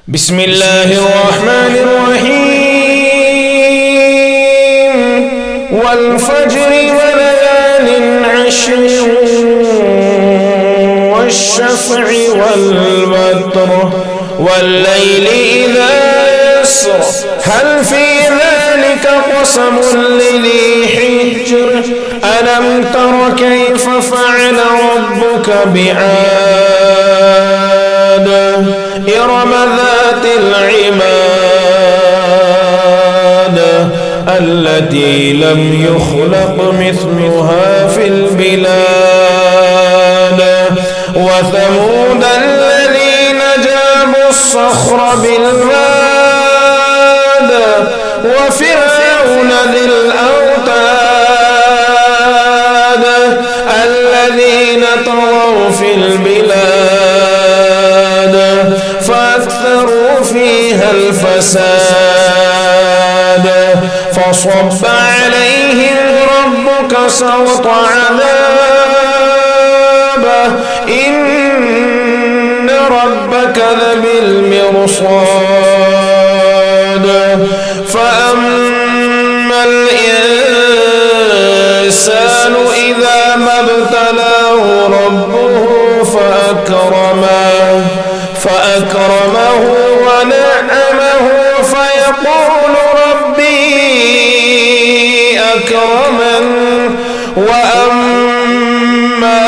بسم الله الرحمن الرحيم والفجر وليال عشر والشفع والوتر والليل إذا يسر هل في ذلك قسم لذي حجر ألم تر كيف فعل ربك بعاد إرم ذات العماد التي لم يخلق مثلها في البلاد وثمود الذين جابوا الصخر بالواد وفرعون ذي الأوتاد الذين طغوا في البلاد فأكثروا فيها الفساد فصب عليهم ربك سوط عذاب إن ربك لبالمرصاد فأما الإنسان إذا ما ابتلاه ربه فأكرمه ونعمه فيقول ربي أكرمن وأما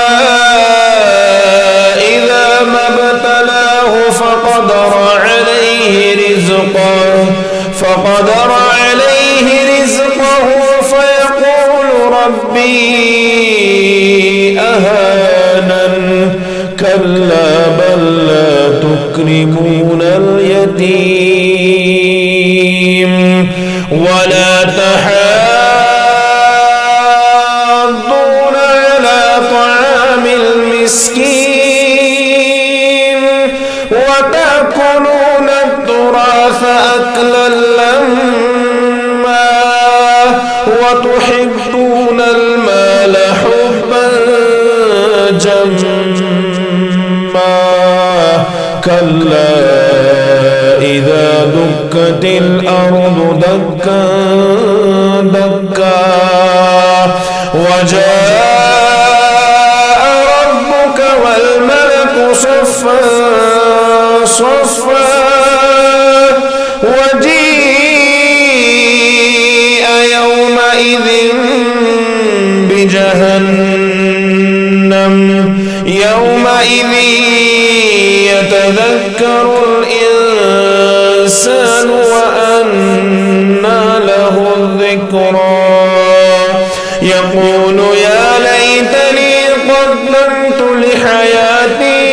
إذا ما ابتلاه فقدر عليه رزقه فيقول ربي أهانن كلا بل لا تكرمون اليتيم ولا تحاضون على طعام المسكين وتأكلون التراث أكلا لما وتحبون المال حبا جما كلا إذا دكت الأرض دكا دكا وجاء ربك والملك صفا صفا وجيء يومئذ بجهنم يومئذ يتذكر الإنسان وأنى له الذكرى يقول يا ليتني قدمت لحياتي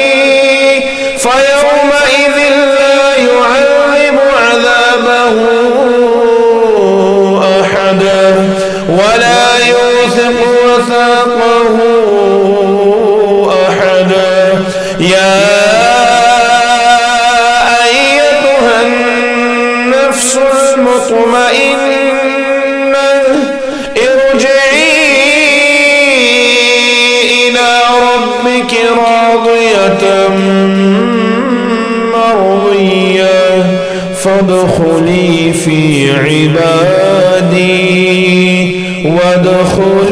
فيومئذ لا يعذب عذابه أحدا ولا يوثق وثاقه أحدا يا أيتها النفس المطمئنة ارجعي إلى ربك راضية مرضية فادخلي في عبادي وادخلي